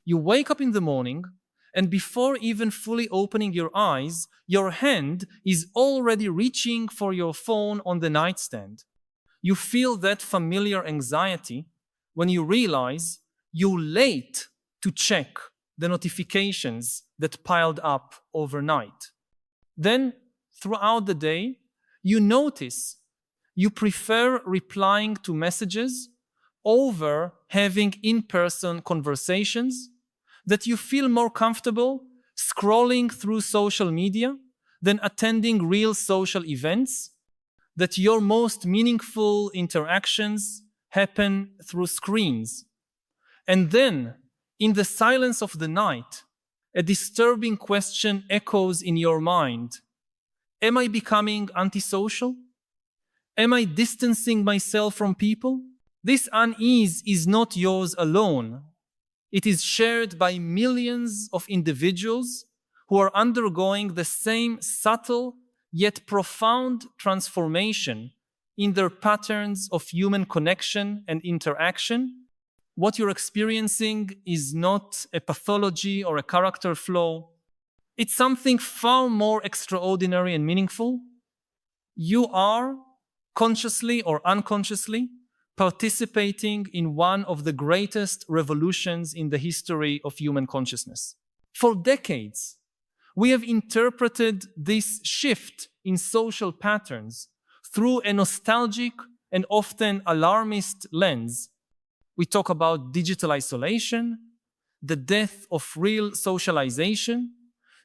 You wake up in the morning, and before even fully opening your eyes, your hand is already reaching for your phone on the nightstand. You feel that familiar anxiety when you realize you're late to check the notifications that piled up overnight. Then, throughout the day, you notice you prefer replying to messages over having in-person conversations, that you feel more comfortable scrolling through social media than attending real social events, that your most meaningful interactions happen through screens. And then, in the silence of the night, a disturbing question echoes in your mind. Am I becoming antisocial? Am I distancing myself from people? This unease is not yours alone. It is shared by millions of individuals who are undergoing the same subtle yet profound transformation in their patterns of human connection and interaction. What you're experiencing is not a pathology or a character flaw. It's something far more extraordinary and meaningful. You are, consciously or unconsciously, participating in one of the greatest revolutions in the history of human consciousness. For decades, we have interpreted this shift in social patterns through a nostalgic and often alarmist lens. We talk about digital isolation, the death of real socialization,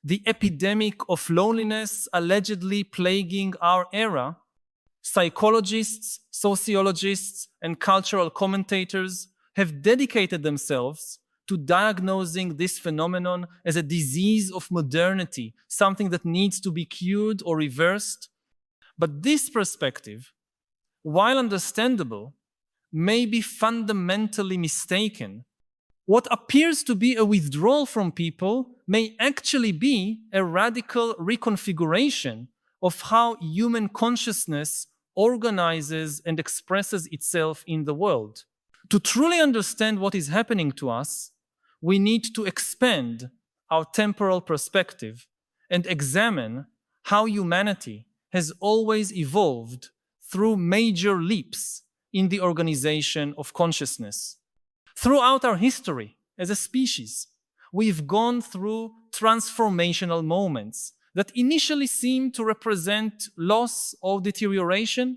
the epidemic of loneliness allegedly plaguing our era. Psychologists, sociologists, and cultural commentators have dedicated themselves to diagnosing this phenomenon as a disease of modernity, something that needs to be cured or reversed. But this perspective, while understandable, may be fundamentally mistaken. What appears to be a withdrawal from people may actually be a radical reconfiguration of how human consciousness organizes and expresses itself in the world. To truly understand what is happening to us, we need to expand our temporal perspective and examine how humanity has always evolved through major leaps in the organization of consciousness. Throughout our history as a species, we've gone through transformational moments that initially seemed to represent loss or deterioration,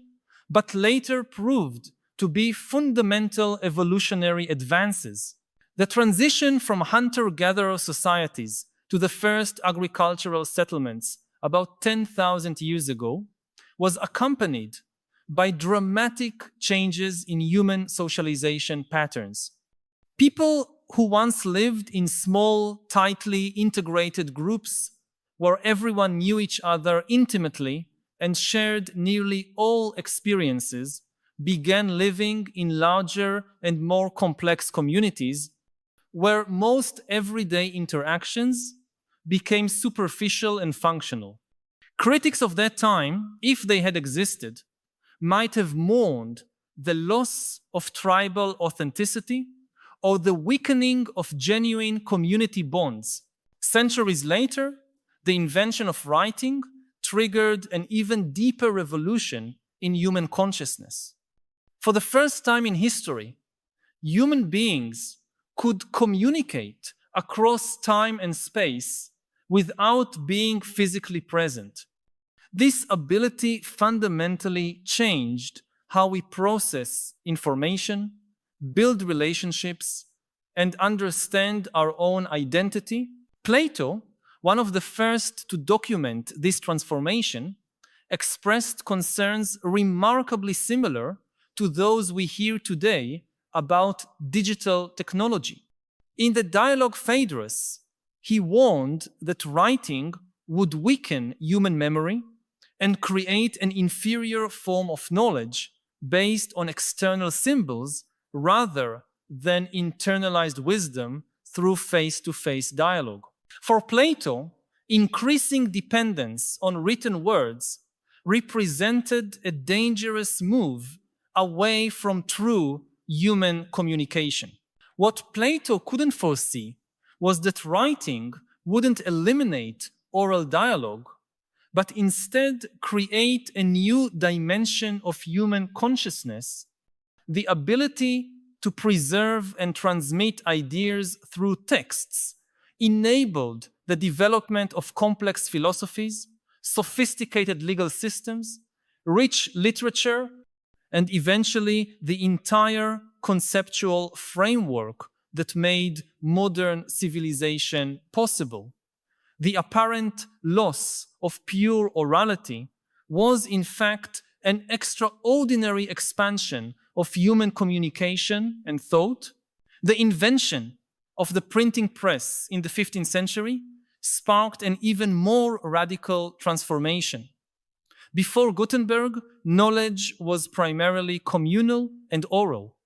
but later proved to be fundamental evolutionary advances. The transition from hunter-gatherer societies to the first agricultural settlements about 10,000 years ago was accompanied by dramatic changes in human socialization patterns. People who once lived in small, tightly integrated groups where everyone knew each other intimately and shared nearly all experiences, began living in larger and more complex communities where most everyday interactions became superficial and functional. Critics of that time, if they had existed, might have mourned the loss of tribal authenticity or the weakening of genuine community bonds. Centuries later, the invention of writing triggered an even deeper revolution in human consciousness. For the first time in history, human beings could communicate across time and space without being physically present. This ability fundamentally changed how we process information, build relationships, and understand our own identity. Plato, one of the first to document this transformation, expressed concerns remarkably similar to those we hear today about digital technology. In the dialogue Phaedrus, he warned that writing would weaken human memory and create an inferior form of knowledge based on external symbols rather than internalized wisdom through face-to-face dialogue. For Plato, increasing dependence on written words represented a dangerous move away from true human communication. What Plato couldn't foresee was that writing wouldn't eliminate oral dialogue, but instead create a new dimension of human consciousness, the ability to preserve and transmit ideas through texts enabled the development of complex philosophies, sophisticated legal systems, rich literature, and eventually the entire conceptual framework that made modern civilization possible. The apparent loss of pure orality was in fact an extraordinary expansion of human communication and thought. The invention of the printing press in the 15th century sparked an even more radical transformation. Before Gutenberg, knowledge was primarily communal and oral.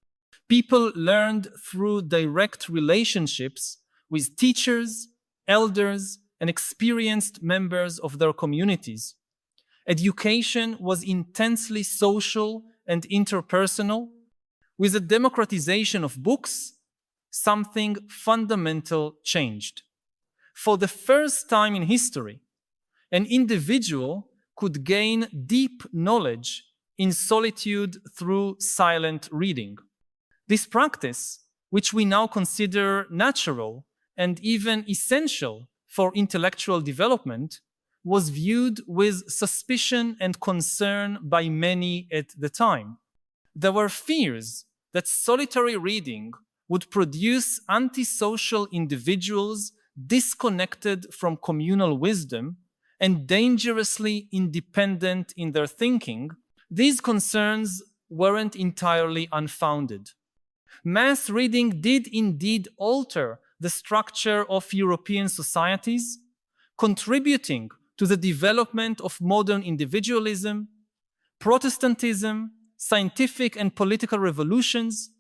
People learned through direct relationships with teachers, elders, and experienced members of their communities. Education was intensely social and interpersonal. With the democratization of books, something fundamental changed. For the first time in history, an individual could gain deep knowledge in solitude through silent reading. This practice, which we now consider natural and even essential for intellectual development, was viewed with suspicion and concern by many at the time. There were fears that solitary reading would produce antisocial individuals disconnected from communal wisdom and dangerously independent in their thinking. These concerns weren't entirely unfounded. Mass reading did indeed alter the structure of European societies, contributing to the development of modern individualism, Protestantism, scientific and political revolutions,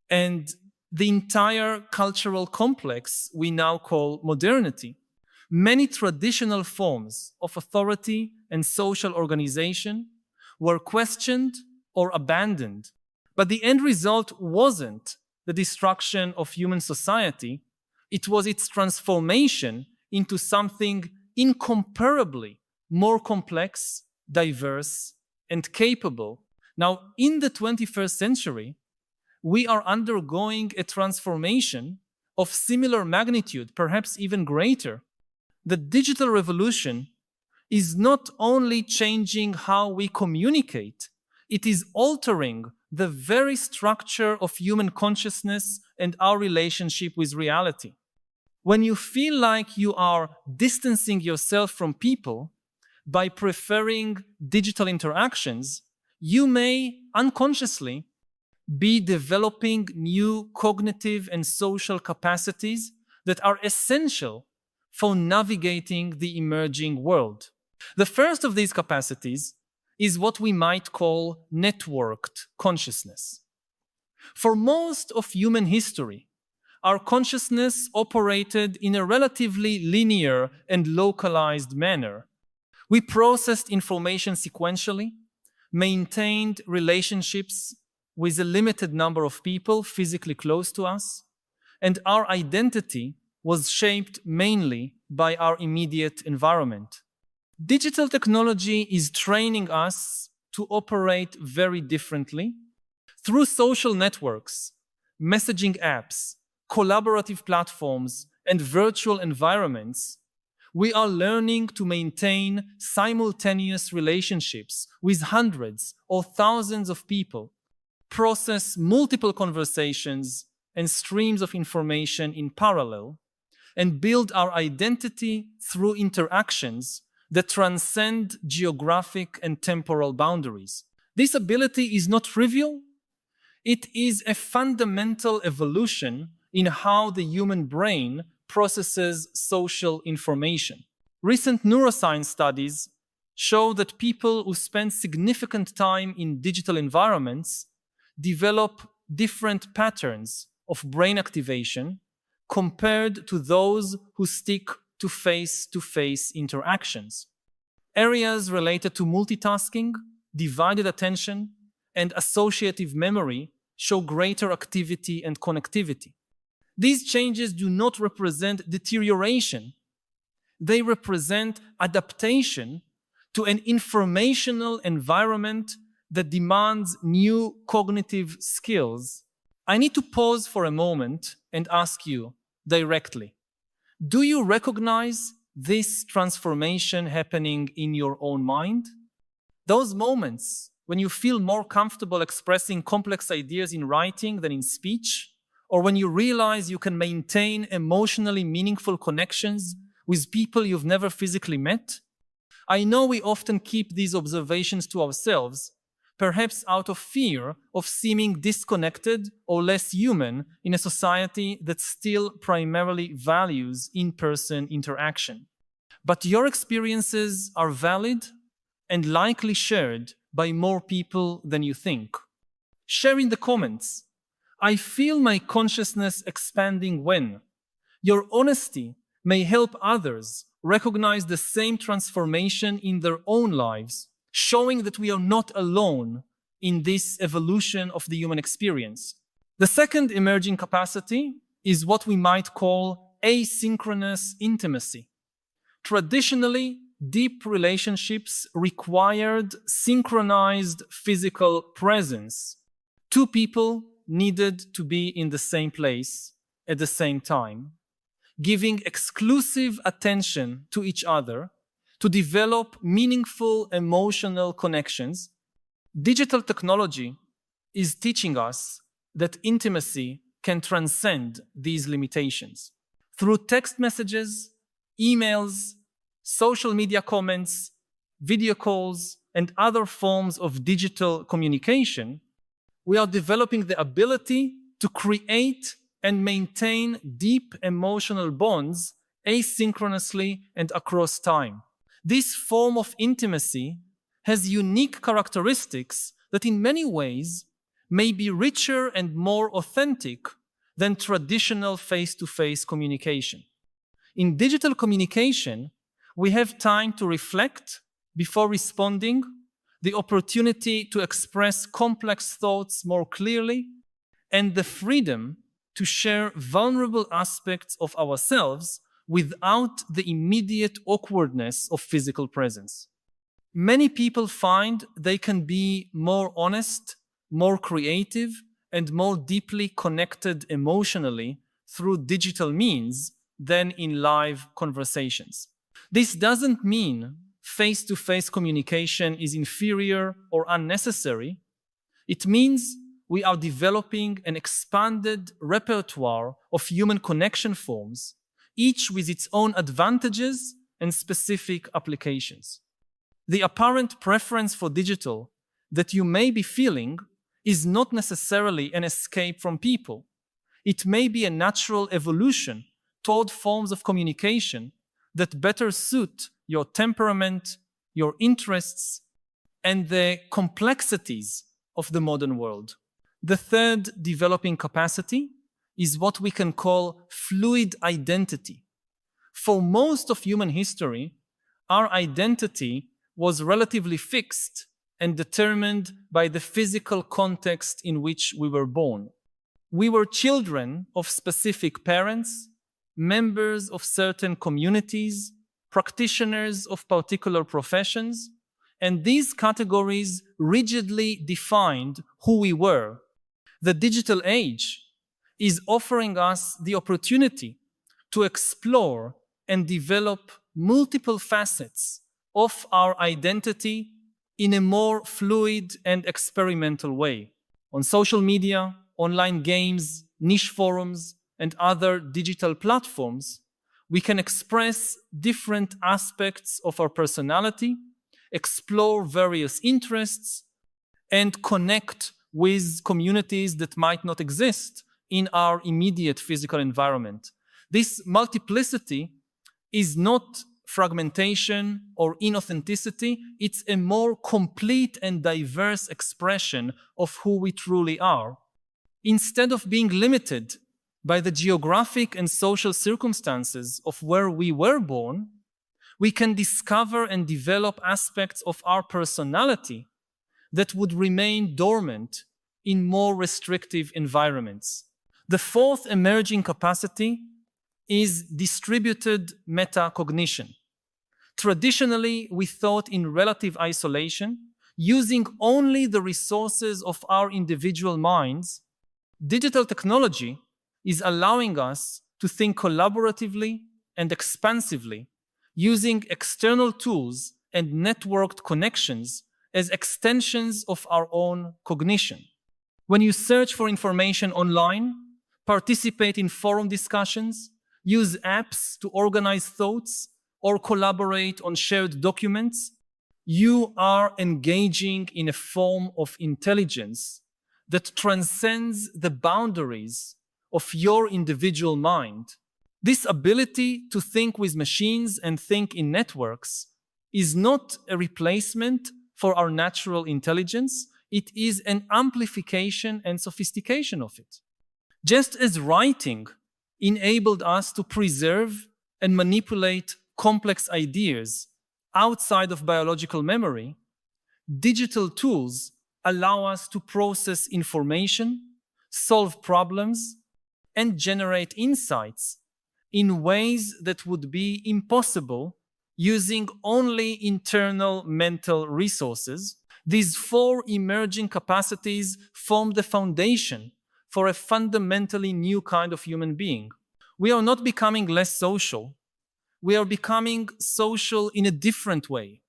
and the entire cultural complex we now call modernity. Many traditional forms of authority and social organization were questioned or abandoned, but the end result wasn't the destruction of human society, it was its transformation into something incomparably more complex, diverse, and capable. Now, in the 21st century, we are undergoing a transformation of similar magnitude, perhaps even greater. The digital revolution is not only changing how we communicate, it is altering the very structure of human consciousness and our relationship with reality. When you feel like you are distancing yourself from people by preferring digital interactions, you may unconsciously be developing new cognitive and social capacities that are essential for navigating the emerging world. The first of these capacities is what we might call networked consciousness. For most of human history, our consciousness operated in a relatively linear and localized manner. We processed information sequentially, maintained relationships with a limited number of people physically close to us, and our identity was shaped mainly by our immediate environment. Digital technology is training us to operate very differently. Through social networks, messaging apps, collaborative platforms, and virtual environments, we are learning to maintain simultaneous relationships with hundreds or thousands of people, process multiple conversations and streams of information in parallel, and build our identity through interactions that transcend geographic and temporal boundaries. This ability is not trivial. It is a fundamental evolution in how the human brain processes social information. Recent neuroscience studies show that people who spend significant time in digital environments develop different patterns of brain activation compared to those who stick to face-to-face interactions. Areas related to multitasking, divided attention, and associative memory show greater activity and connectivity. These changes do not represent deterioration. They represent adaptation to an informational environment that demands new cognitive skills. I need to pause for a moment and ask you directly, do you recognize this transformation happening in your own mind? Those moments when you feel more comfortable expressing complex ideas in writing than in speech, or when you realize you can maintain emotionally meaningful connections with people you've never physically met? I know we often keep these observations to ourselves, perhaps out of fear of seeming disconnected or less human in a society that still primarily values in-person interaction. But your experiences are valid and likely shared by more people than you think. Share in the comments. I feel my consciousness expanding when. Your honesty may help others recognize the same transformation in their own lives, showing that we are not alone in this evolution of the human experience. The second emerging capacity is what we might call asynchronous intimacy. Traditionally, deep relationships required synchronized physical presence. Two people needed to be in the same place at the same time, giving exclusive attention to each other to develop meaningful emotional connections. Digital technology is teaching us that intimacy can transcend these limitations. Through text messages, emails, social media comments, video calls, and other forms of digital communication, we are developing the ability to create and maintain deep emotional bonds asynchronously and across time. This form of intimacy has unique characteristics that in many ways may be richer and more authentic than traditional face-to-face communication. In digital communication, we have time to reflect before responding, the opportunity to express complex thoughts more clearly, and the freedom to share vulnerable aspects of ourselves without the immediate awkwardness of physical presence. Many people find they can be more honest, more creative, and more deeply connected emotionally through digital means than in live conversations. This doesn't mean face-to-face communication is inferior or unnecessary. It means we are developing an expanded repertoire of human connection forms, each with its own advantages and specific applications. The apparent preference for digital that you may be feeling is not necessarily an escape from people. It may be a natural evolution toward forms of communication that better suit your temperament, your interests, and the complexities of the modern world. The third developing capacity is what we can call fluid identity. For most of human history, our identity was relatively fixed and determined by the physical context in which we were born. We were children of specific parents, members of certain communities, practitioners of particular professions, and these categories rigidly defined who we were. The digital age is offering us the opportunity to explore and develop multiple facets of our identity in a more fluid and experimental way. On social media, online games, niche forums, and other digital platforms, we can express different aspects of our personality, explore various interests, and connect with communities that might not exist in our immediate physical environment. This multiplicity is not fragmentation or inauthenticity, it's a more complete and diverse expression of who we truly are. Instead of being limited by the geographic and social circumstances of where we were born, we can discover and develop aspects of our personality that would remain dormant in more restrictive environments. The fourth emerging capacity is distributed metacognition. Traditionally, we thought in relative isolation, using only the resources of our individual minds. Digital technology is allowing us to think collaboratively and expansively, using external tools and networked connections as extensions of our own cognition. When you search for information online, participate in forum discussions, use apps to organize thoughts, or collaborate on shared documents, you are engaging in a form of intelligence that transcends the boundaries of your individual mind. This ability to think with machines and think in networks is not a replacement for our natural intelligence. It is an amplification and sophistication of it. Just as writing enabled us to preserve and manipulate complex ideas outside of biological memory, digital tools allow us to process information, solve problems, and generate insights in ways that would be impossible using only internal mental resources. These four emerging capacities form the foundation for a fundamentally new kind of human being. We are not becoming less social. We are becoming social in a different way.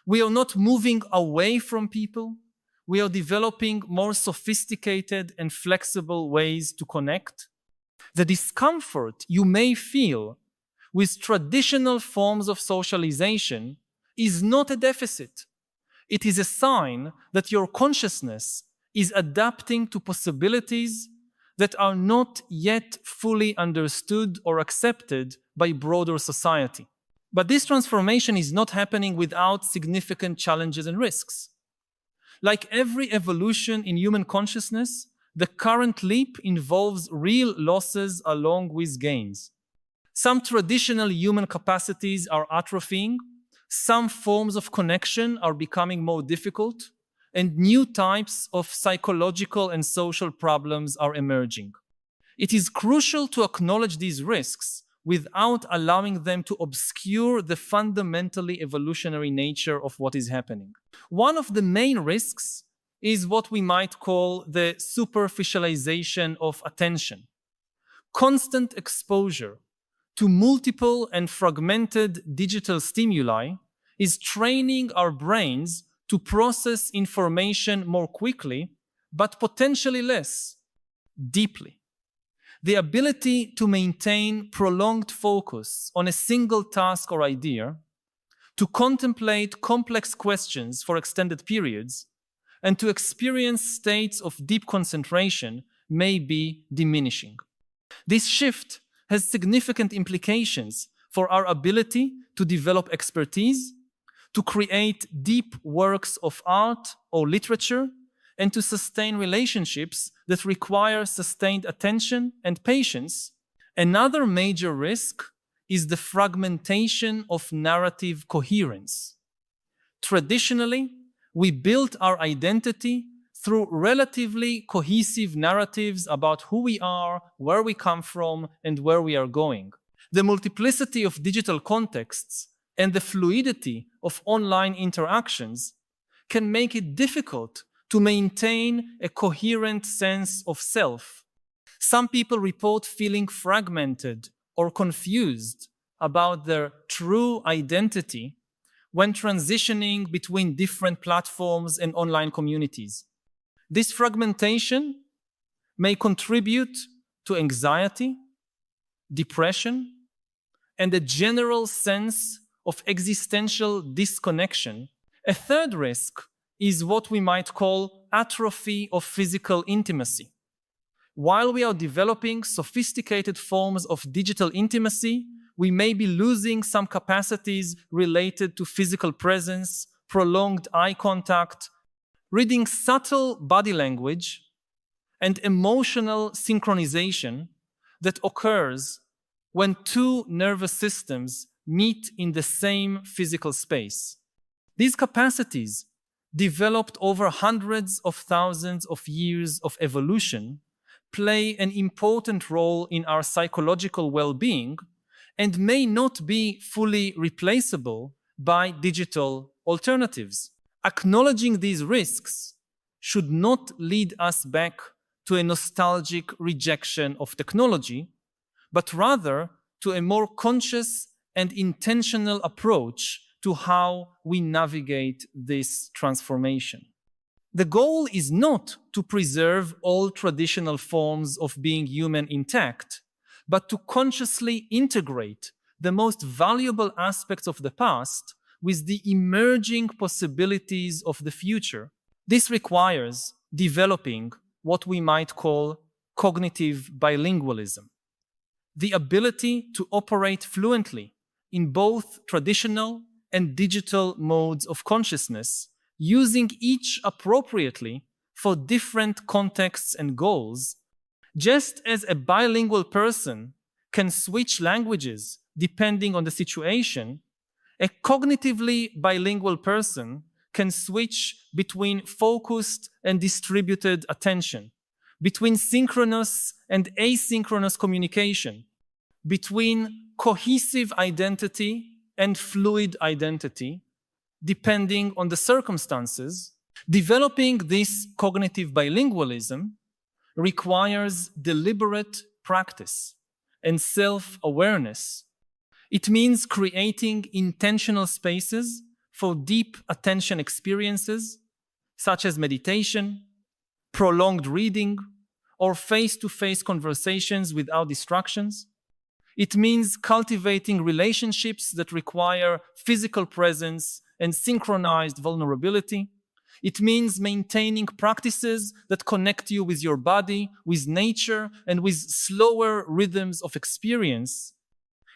We are not moving away from people. We are developing more sophisticated and flexible ways to connect. The discomfort you may feel with traditional forms of socialization is not a deficit. It is a sign that your consciousness is adapting to possibilities that are not yet fully understood or accepted by broader society. But this transformation is not happening without significant challenges and risks. Like every evolution in human consciousness, the current leap involves real losses along with gains. Some traditional human capacities are atrophying, some forms of connection are becoming more difficult, and new types of psychological and social problems are emerging. It is crucial to acknowledge these risks without allowing them to obscure the fundamentally evolutionary nature of what is happening. One of the main risks is what we might call the superficialization of attention. Constant exposure to multiple and fragmented digital stimuli is training our brains to process information more quickly, but potentially less deeply. The ability to maintain prolonged focus on a single task or idea, to contemplate complex questions for extended periods, and to experience states of deep concentration may be diminishing. This shift has significant implications for our ability to develop expertise, to create deep works of art or literature, and to sustain relationships that require sustained attention and patience. Another major risk is the fragmentation of narrative coherence. Traditionally, we built our identity through relatively cohesive narratives about who we are, where we come from, and where we are going. The multiplicity of digital contexts and the fluidity of online interactions can make it difficult to maintain a coherent sense of self. Some people report feeling fragmented or confused about their true identity when transitioning between different platforms and online communities. This fragmentation may contribute to anxiety, depression, and a general sense of existential disconnection. A third risk is what we might call atrophy of physical intimacy. While we are developing sophisticated forms of digital intimacy, we may be losing some capacities related to physical presence, prolonged eye contact, reading subtle body language, and emotional synchronization that occurs when two nervous systems meet in the same physical space. These capacities, developed over hundreds of thousands of years of evolution, play an important role in our psychological well-being and may not be fully replaceable by digital alternatives. Acknowledging these risks should not lead us back to a nostalgic rejection of technology, but rather to a more conscious and intentional approach to how we navigate this transformation. The goal is not to preserve all traditional forms of being human intact, but to consciously integrate the most valuable aspects of the past with the emerging possibilities of the future. This requires developing what we might call cognitive bilingualism, the ability to operate fluently in both traditional and digital modes of consciousness, using each appropriately for different contexts and goals. Just as a bilingual person can switch languages depending on the situation, a cognitively bilingual person can switch between focused and distributed attention, between synchronous and asynchronous communication, between cohesive identity and fluid identity, depending on the circumstances. Developing this cognitive bilingualism requires deliberate practice and self-awareness. It means creating intentional spaces for deep attention experiences, such as meditation, prolonged reading, or face-to-face conversations without distractions. It means cultivating relationships that require physical presence and synchronized vulnerability. It means maintaining practices that connect you with your body, with nature, and with slower rhythms of experience.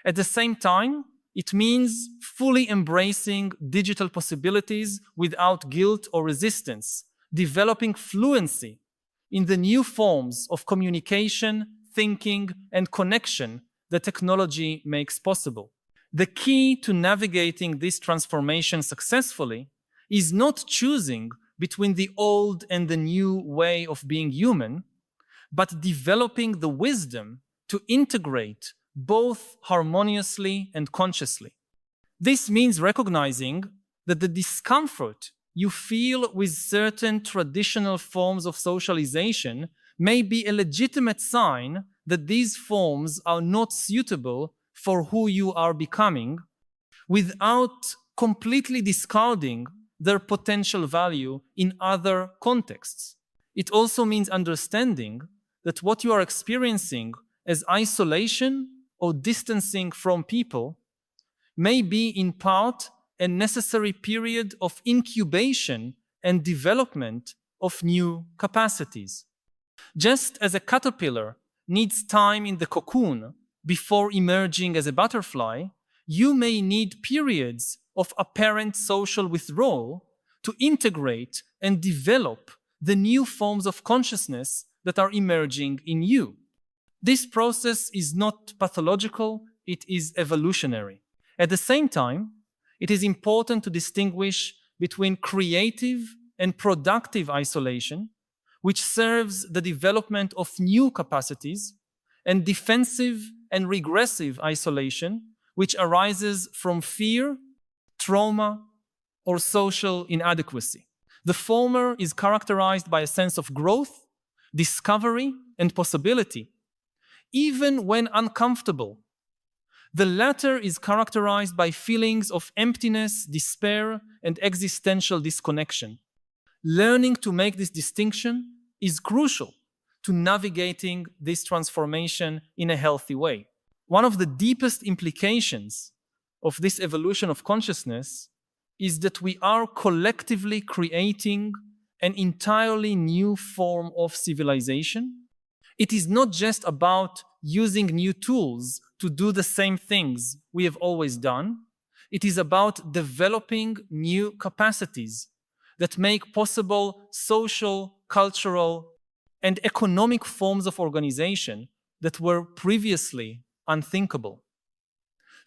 At the same time, it means fully embracing digital possibilities without guilt or resistance, developing fluency in the new forms of communication, thinking, and connection that technology makes possible. The key to navigating this transformation successfully is not choosing between the old and the new way of being human, but developing the wisdom to integrate both harmoniously and consciously. This means recognizing that the discomfort you feel with certain traditional forms of socialization may be a legitimate sign that these forms are not suitable for who you are becoming, without completely discarding their potential value in other contexts. It also means understanding that what you are experiencing as isolation or distancing from people may be in part a necessary period of incubation and development of new capacities. Just as a caterpillar needs time in the cocoon before emerging as a butterfly, you may need periods of apparent social withdrawal to integrate and develop the new forms of consciousness that are emerging in you. This process is not pathological, it is evolutionary. At the same time, it is important to distinguish between creative and productive isolation, which serves the development of new capacities, and defensive and regressive isolation, which arises from fear, trauma, or social inadequacy. The former is characterized by a sense of growth, discovery, and possibility, even when uncomfortable. The latter is characterized by feelings of emptiness, despair, and existential disconnection. Learning to make this distinction is crucial to navigating this transformation in a healthy way. One of the deepest implications of this evolution of consciousness is that we are collectively creating an entirely new form of civilization. It is not just about using new tools to do the same things we have always done. It is about developing new capacities that make possible social, cultural, and economic forms of organization that were previously unthinkable.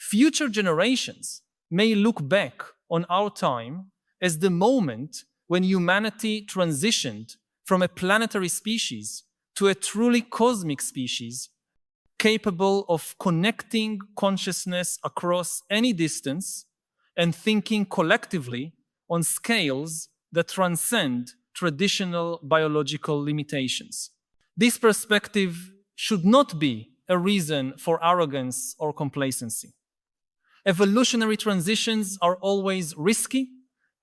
Future generations may look back on our time as the moment when humanity transitioned from a planetary species to a truly cosmic species, capable of connecting consciousness across any distance and thinking collectively on scales that transcend traditional biological limitations. This perspective should not be a reason for arrogance or complacency. Evolutionary transitions are always risky,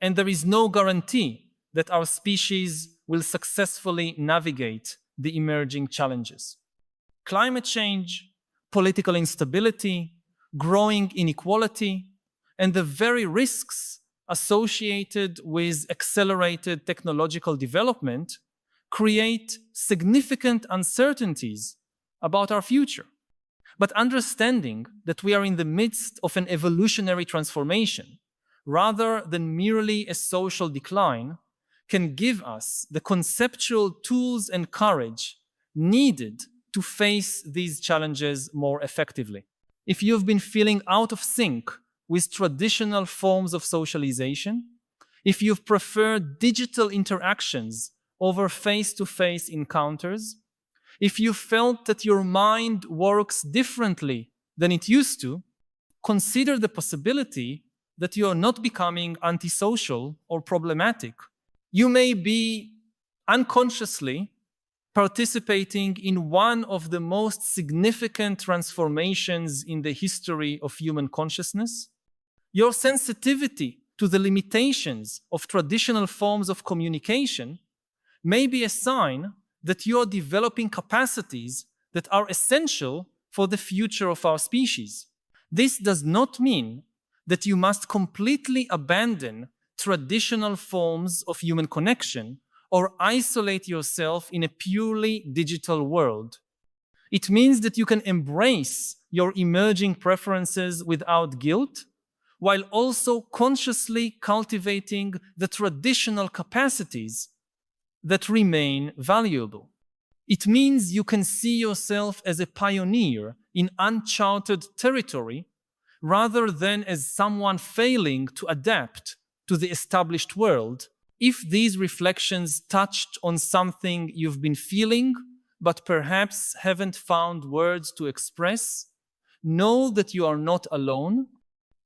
and there is no guarantee that our species will successfully navigate the emerging challenges. Climate change, political instability, growing inequality, and the very risks associated with accelerated technological development create significant uncertainties about our future. But understanding that we are in the midst of an evolutionary transformation, rather than merely a social decline, can give us the conceptual tools and courage needed to face these challenges more effectively. If you've been feeling out of sync with traditional forms of socialization, if you've preferred digital interactions over face-to-face encounters, if you felt that your mind works differently than it used to, consider the possibility that you are not becoming antisocial or problematic. You may be unconsciously participating in one of the most significant transformations in the history of human consciousness. Your sensitivity to the limitations of traditional forms of communication may be a sign that you are developing capacities that are essential for the future of our species. This does not mean that you must completely abandon traditional forms of human connection or isolate yourself in a purely digital world. It means that you can embrace your emerging preferences without guilt, while also consciously cultivating the traditional capacities that remain valuable. It means you can see yourself as a pioneer in uncharted territory rather than as someone failing to adapt to the established world. If these reflections touched on something you've been feeling but perhaps haven't found words to express, know that you are not alone.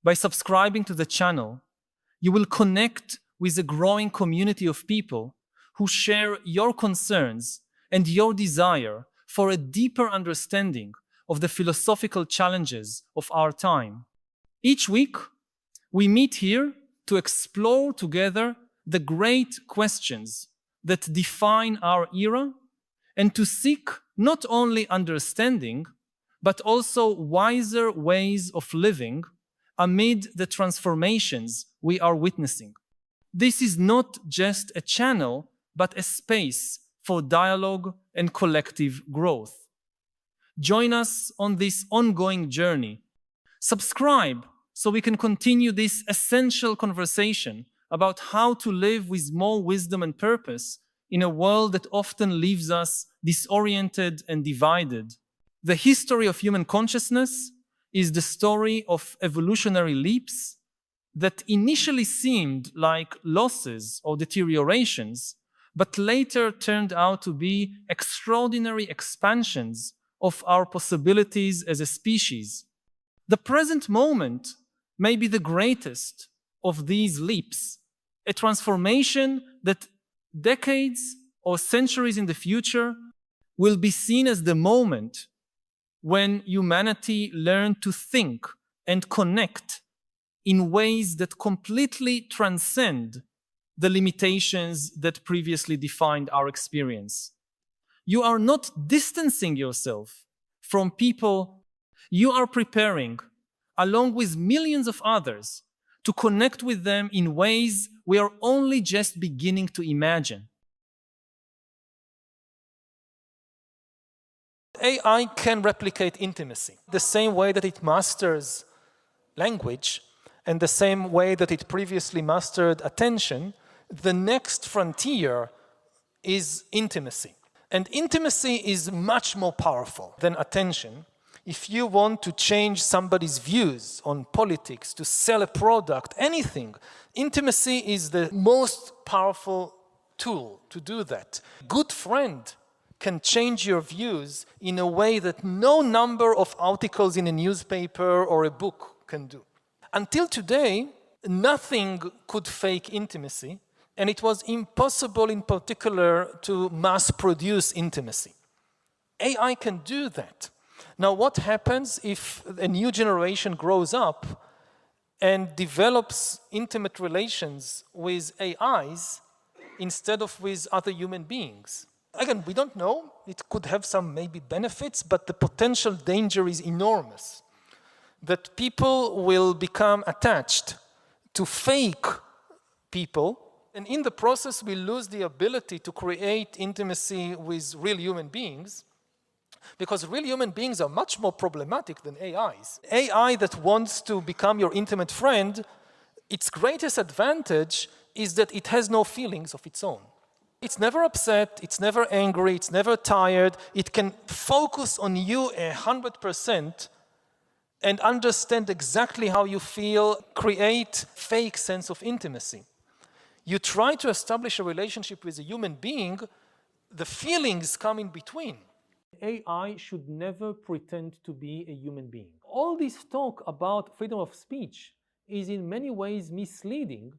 By subscribing to the channel, you will connect with a growing community of people who share your concerns and your desire for a deeper understanding of the philosophical challenges of our time. Each week, we meet here to explore together the great questions that define our era and to seek not only understanding, but also wiser ways of living amid the transformations we are witnessing. This is not just a channel, but a space for dialogue and collective growth. Join us on this ongoing journey. Subscribe so we can continue this essential conversation about how to live with more wisdom and purpose in a world that often leaves us disoriented and divided. The history of human consciousness is the story of evolutionary leaps that initially seemed like losses or deteriorations, but later turned out to be extraordinary expansions of our possibilities as a species. The present moment may be the greatest of these leaps, a transformation that decades or centuries in the future will be seen as the moment when humanity learned to think and connect in ways that completely transcend the limitations that previously defined our experience. You are not distancing yourself from people. You are preparing, along with millions of others, to connect with them in ways we are only just beginning to imagine. AI can replicate intimacy the same way that it masters language and the same way that it previously mastered attention. The next frontier is intimacy. And intimacy is much more powerful than attention. If you want to change somebody's views on politics, to sell a product, anything, intimacy is the most powerful tool to do that. A good friend can change your views in a way that no number of articles in a newspaper or a book can do. Until today, nothing could fake intimacy, and it was impossible in particular to mass produce intimacy. AI can do that. Now, what happens if a new generation grows up and develops intimate relations with AIs instead of with other human beings? Again, we don't know. It could have some maybe benefits, but the potential danger is enormous. That people will become attached to fake people, and in the process we lose the ability to create intimacy with real human beings, because real human beings are much more problematic than AIs. AI that wants to become your intimate friend, its greatest advantage is that it has no feelings of its own. It's never upset, it's never angry, it's never tired. It can focus on you 100% and understand exactly how you feel, create fake sense of intimacy. You try to establish a relationship with a human being, the feelings come in between. AI should never pretend to be a human being. All this talk about freedom of speech is in many ways misleading,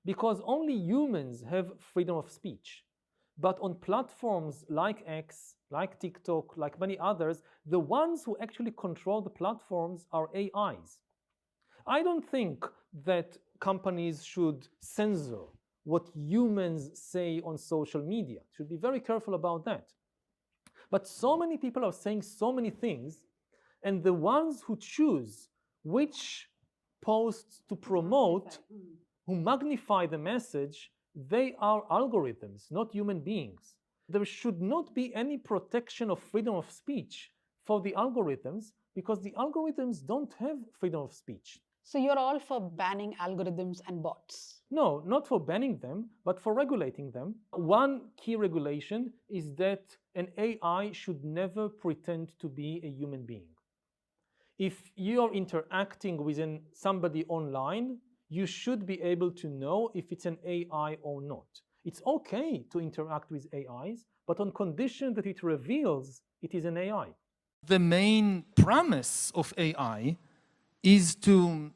because only humans have freedom of speech. But on platforms like X, like TikTok, like many others, the ones who actually control the platforms are AIs. I don't think that companies should censor what humans say on social media. Should be very careful about that. But so many people are saying so many things, and the ones who choose which posts to promote, who magnify the message, they are algorithms, not human beings. There should not be any protection of freedom of speech for the algorithms, because the algorithms don't have freedom of speech. So you're all for banning algorithms and bots? No, not for banning them, but for regulating them. One key regulation is that an AI should never pretend to be a human being. If you are interacting with somebody online, you should be able to know if it's an AI or not. It's okay to interact with AIs, but on condition that it reveals it is an AI. The main premise of AI is to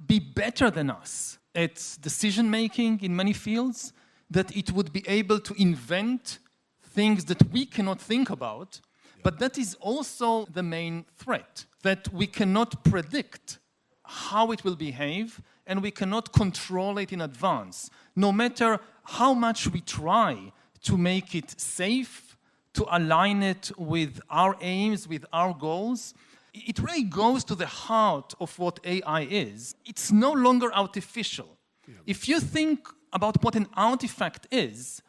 be better than us at decision-making in many fields, that it would be able to invent things that we cannot think about, but that is also the main threat, that we cannot predict how it will behave, and we cannot control it in advance. No matter how much we try to make it safe, to align it with our aims, with our goals, it really goes to the heart of what AI is. It's no longer artificial. Yeah. If you think about what an artifact is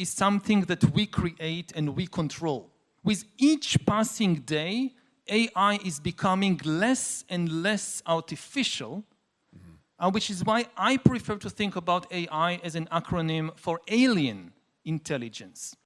something that we create and we control. With each passing day, AI is becoming less and less artificial, which is why I prefer to think about AI as an acronym for alien intelligence.